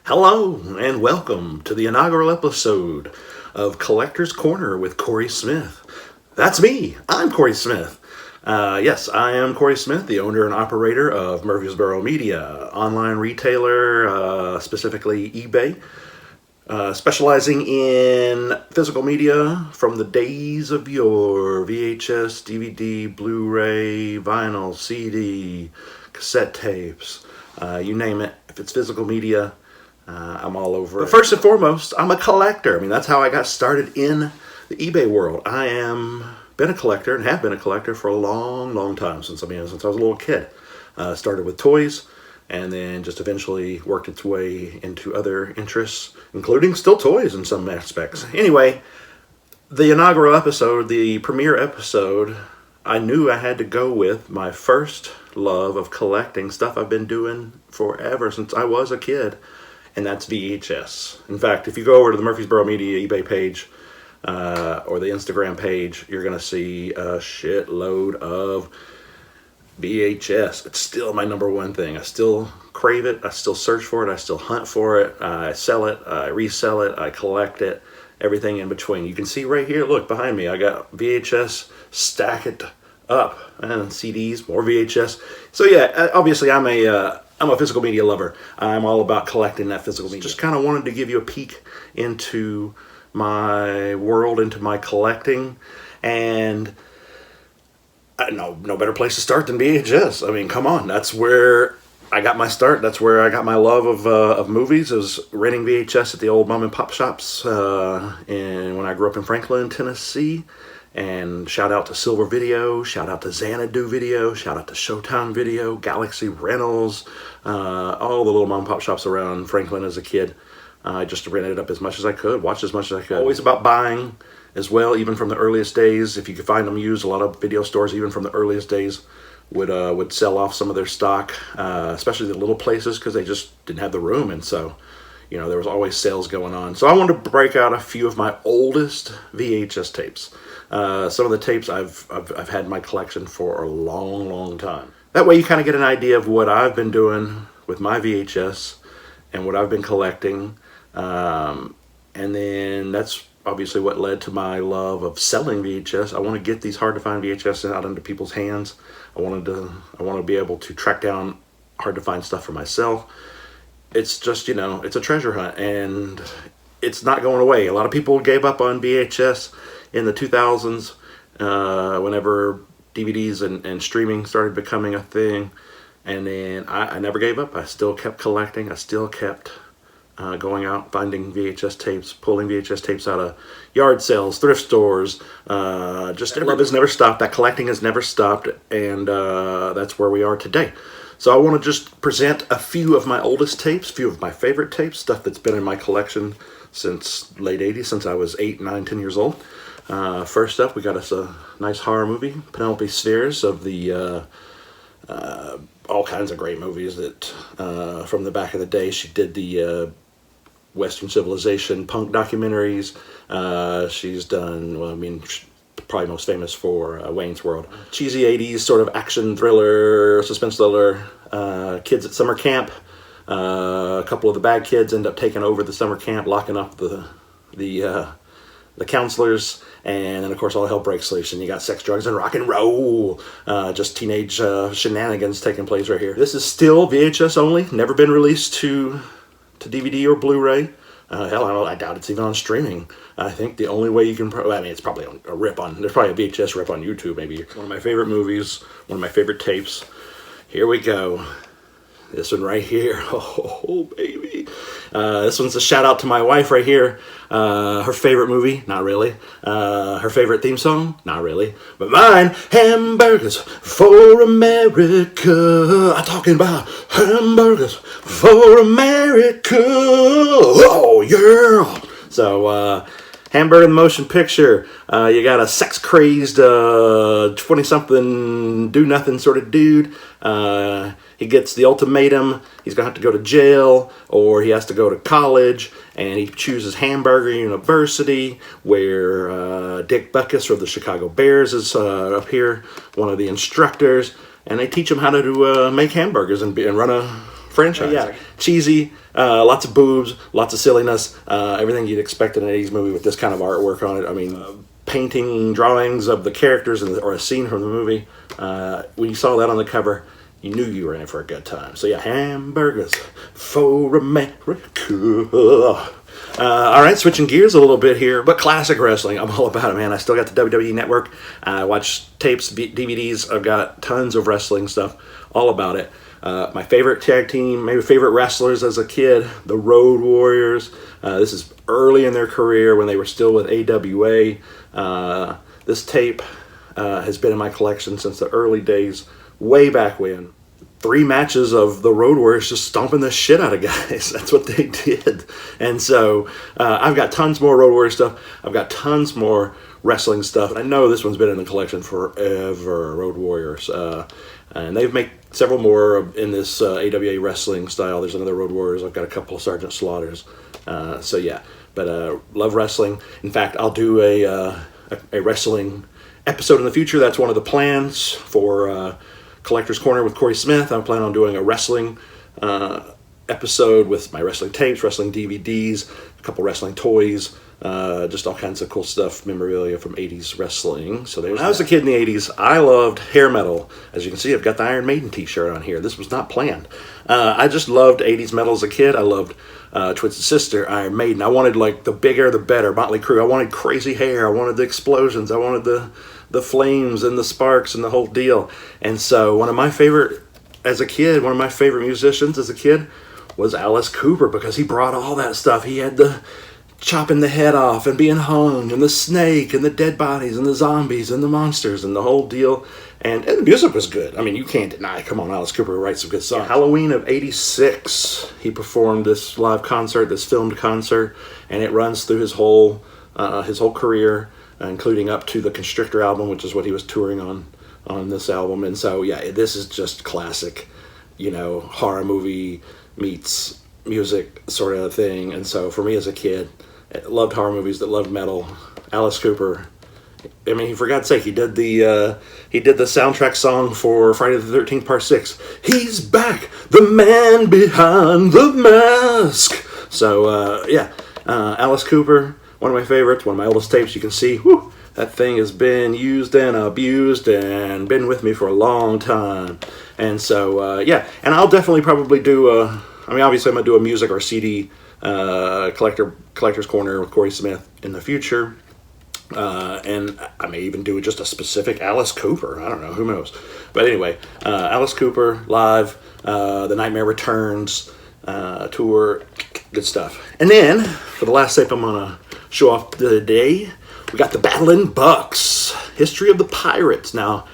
Hello and welcome to the inaugural episode of Collector's Corner with Corey Smith. That's me. I'm Corey Smith. Yes, I am Corey Smith, the owner and operator of Murfreesboro Media, online retailer, specifically eBay, specializing in physical media from the days of yore: VHS, DVD, Blu-ray, vinyl, CD, cassette tapes, you name it. If it's physical media, I'm all over it. But first and foremost, I'm a collector. I mean, that's how I got started in the eBay world. I am been a collector and have been a collector for a long time, since I was a little kid. Started with toys, and then just eventually worked its way into other interests, including still toys in some aspects. Anyway, the inaugural episode, the premiere episode, I knew I had to go with my first love of collecting, stuff I've been doing forever since I was a kid. And that's VHS. In fact, if you go over to the Murfreesboro Media eBay page or the Instagram page, you're going to see a shitload of VHS. It's still my number one thing. I still crave it. I still search for it. I still hunt for it. I sell it. I resell it. I collect it. Everything in between. You can see right here, look behind me, I got VHS stacked up. And CDs, more VHS. So yeah, obviously I'm a physical media lover. I'm all about collecting that physical media. Just kind of wanted to give you a peek into my world, into my collecting, and no better place to start than VHS. I mean, come on, that's where I got my start. That's where I got my love of movies. I was renting VHS at the old mom and pop shops, and when I grew up in Franklin, Tennessee. And shout out to Silver Video, shout out to Xanadu Video, shout out to Showtime Video, Galaxy Rentals, all the little mom and pop shops around Franklin as a kid. I just rented it up as much as I could, watched as much as I could. Always about buying as well, even from the earliest days. If you could find them used, a lot of video stores, even from the earliest days, would sell off some of their stock, especially the little places, because they just didn't have the room. And so, you know, there was always sales going on. So I wanted to break out a few of my oldest VHS tapes. Some of the tapes I've had in my collection for a long time. That way you kind of get an idea of what I've been doing with my VHS and what I've been collecting. And then that's obviously what led to my love of selling VHS. I want to get these hard to find VHS out into people's hands. I want to be able to track down hard to find stuff for myself. It's just, it's a treasure hunt, and it's not going away. A lot of people gave up on VHS in the 2000s, whenever DVDs and streaming started becoming a thing. And then I never gave up. I still kept collecting. I still kept going out, finding VHS tapes, pulling VHS tapes out of yard sales, thrift stores. That love has never stopped. That collecting has never stopped. And that's where we are today. So I want to just present a few of my oldest tapes, a few of my favorite tapes, stuff that's been in my collection since late 80s, since I was 8, 9, 10 years old. First up, we got us a nice horror movie, Penelope Spheres, of the all kinds of great movies that from the back of the day. She did the Western Civilization punk documentaries. She's done, probably most famous for Wayne's World. Cheesy 80s sort of action thriller, suspense thriller, kids at summer camp. A couple of the bad kids end up taking over the summer camp, locking up the counselors, and then of course all hell breaks loose, and you got sex, drugs, and rock and roll. Just teenage shenanigans taking place right here. This is still VHS only, never been released to DVD or Blu-ray. Hell, I doubt it's even on streaming. I think the only way you can, it's probably a rip on, there's probably a VHS rip on YouTube maybe. One of my favorite movies, one of my favorite tapes. Here we go. This one right here. Oh, baby. This one's a shout out to my wife right here. Her favorite movie, not really. Her favorite theme song, not really. But mine, Hamburgers for America. I'm talking about Hamburgers for America. Oh, yeah. So, Hamburger the motion picture. You got a sex-crazed 20-something do-nothing sort of dude. He gets the ultimatum. He's going to have to go to jail, or he has to go to college, and he chooses Hamburger University, where Dick Butkus of the Chicago Bears is up here, one of the instructors. and they teach them how to make hamburgers and run a franchise. Yeah, cheesy, lots of boobs, lots of silliness, everything you'd expect in an 80s movie with this kind of artwork on it. I mean, painting drawings of the characters or a scene from the movie. When you saw that on the cover, you knew you were in for a good time. So yeah, hamburgers for America. All right, switching gears a little bit here, but classic wrestling, I'm all about it, man. I still got the WWE Network. I watch tapes, DVDs. I've got tons of wrestling stuff, all about it. My favorite tag team, maybe favorite wrestlers as a kid, the Road Warriors. This is early in their career when they were still with AWA. This tape has been in my collection since the early days, way back when. 3 matches of the Road Warriors just stomping the shit out of guys. That's what they did. And so I've got tons more Road Warrior stuff. I've got tons more wrestling stuff. I know this one's been in the collection forever, Road Warriors. And they've made several more in this AWA wrestling style. There's another Road Warriors. I've got a couple of Sergeant Slaughters. So yeah, but love wrestling. In fact, I'll do a wrestling episode in the future. That's one of the plans for Collector's Corner with Corey Smith. I'm planning on doing a wrestling episode with my wrestling tapes, wrestling DVDs, a couple wrestling toys, just all kinds of cool stuff, memorabilia from 80s wrestling. So when I was a kid in the 80s, I loved hair metal. As you can see, I've got the Iron Maiden t-shirt on here. This was not planned. I just loved 80s metal as a kid. I loved Twisted Sister, Iron Maiden. I wanted like the bigger, the better, Motley Crue. I wanted crazy hair. I wanted the explosions. I wanted the flames and the sparks and the whole deal. And so one of my favorite musicians as a kid was Alice Cooper, because he brought all that stuff. He had the chopping the head off and being hung, and the snake and the dead bodies and the zombies and the monsters and the whole deal. And the music was good. I mean, you can't deny, come on, Alice Cooper writes some good songs. Yeah. Halloween of '86, he performed this live concert, this filmed concert, and it runs through his whole career, including up to the Constrictor album, which is what he was touring on this album. And so, yeah, this is just classic, horror movie meets music sort of thing. And so for me as a kid, I loved horror movies, that loved metal. Alice Cooper, I mean, for God's sake, he did the soundtrack song for Friday the 13th Part 6. He's back, the man behind the mask. So, yeah, Alice Cooper, one of my favorites, one of my oldest tapes. You can see, whew, that thing has been used and abused and been with me for a long time. And so, yeah, and I'll definitely probably do obviously I'm going to do a music or CD Collector's Corner with Corey Smith in the future. And I may even do just a specific Alice Cooper. I don't know, who knows. But anyway, Alice Cooper live, The Nightmare Returns tour, good stuff. And then, for the last tape I'm going to show off today, we got the Battling Bucks, History of the Pirates. Now,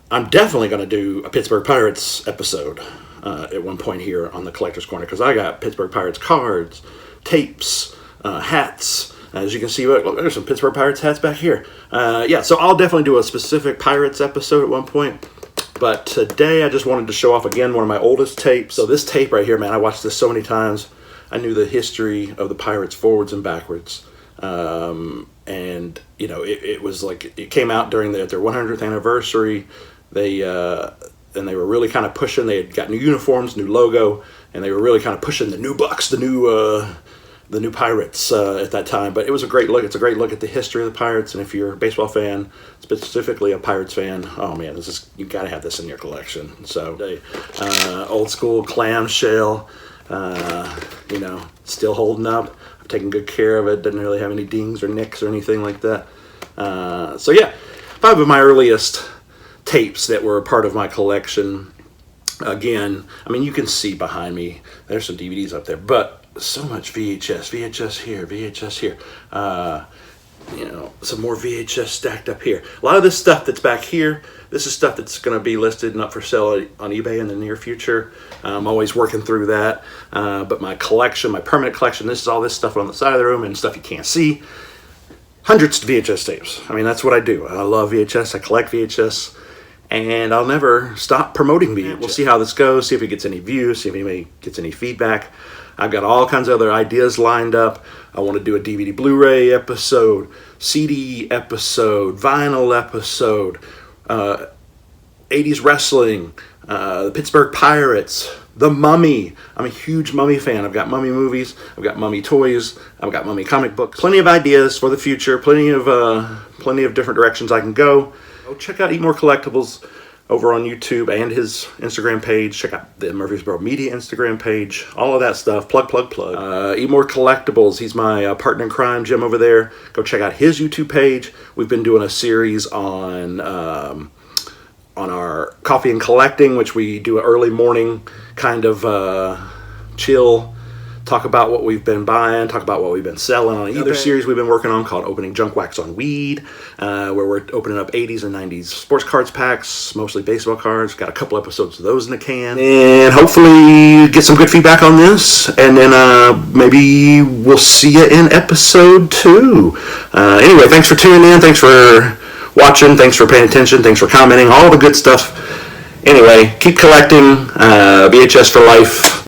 I'm definitely going to do a Pittsburgh Pirates episode at one point here on the Collector's Corner, because I got Pittsburgh Pirates cards, tapes, hats. As you can see, look, there's some Pittsburgh Pirates hats back here. Yeah, so I'll definitely do a specific Pirates episode at one point. But today I just wanted to show off again one of my oldest tapes. So this tape right here, man, I watched this so many times. I knew the history of the Pirates forwards and backwards. And, it was like, it came out during their 100th anniversary. They were really kind of pushing, they had got new uniforms, new logo, and they were really kind of pushing the new Bucks, the new Pirates at that time. But it was a great look. It's a great look at the history of the Pirates. And if you're a baseball fan, specifically a Pirates fan, oh man, you got to have this in your collection. So, old school clamshell, still holding up. I've taken good care of it. Didn't really have any dings or nicks or anything like that. So yeah, 5 of my earliest tapes that were a part of my collection. Again, I mean, you can see behind me, there's some DVDs up there, but so much VHS here, VHS here. Some more VHS stacked up here. A lot of this stuff that's back here, this is stuff that's going to be listed and up for sale on eBay in the near future. I'm always working through that. But my collection, my permanent collection, this is all this stuff on the side of the room and stuff you can't see. Hundreds of VHS tapes. I mean, that's what I do. I love VHS. I collect VHS. And I'll never stop promoting VHS. We'll see how this goes, see if it gets any views, see if anybody gets any feedback. I've got all kinds of other ideas lined up. I want to do a DVD Blu-ray episode, CD episode, vinyl episode, 80s wrestling, the Pittsburgh Pirates, The Mummy. I'm a huge Mummy fan. I've got Mummy movies, I've got Mummy toys, I've got Mummy comic books. Plenty of ideas for the future, plenty of different directions I can go. Go check out Eat More Collectibles over on YouTube and his Instagram page. Check out the Murfreesboro Media Instagram page. All of that stuff. Plug. Eat More Collectibles. He's my partner in crime, Jim, over there. Go check out his YouTube page. We've been doing a series on our coffee and collecting, which we do an early morning kind of chill. Talk about what we've been buying, talk about what we've been selling on another series we've been working on called Opening Junk Wax on Weed, where we're opening up 80s and 90s sports cards packs, mostly baseball cards. Got a couple episodes of those in the can. And hopefully get some good feedback on this, and then maybe we'll see you in episode 2. Anyway, thanks for tuning in, thanks for watching, thanks for paying attention, thanks for commenting, all the good stuff. Anyway, keep collecting, VHS for life.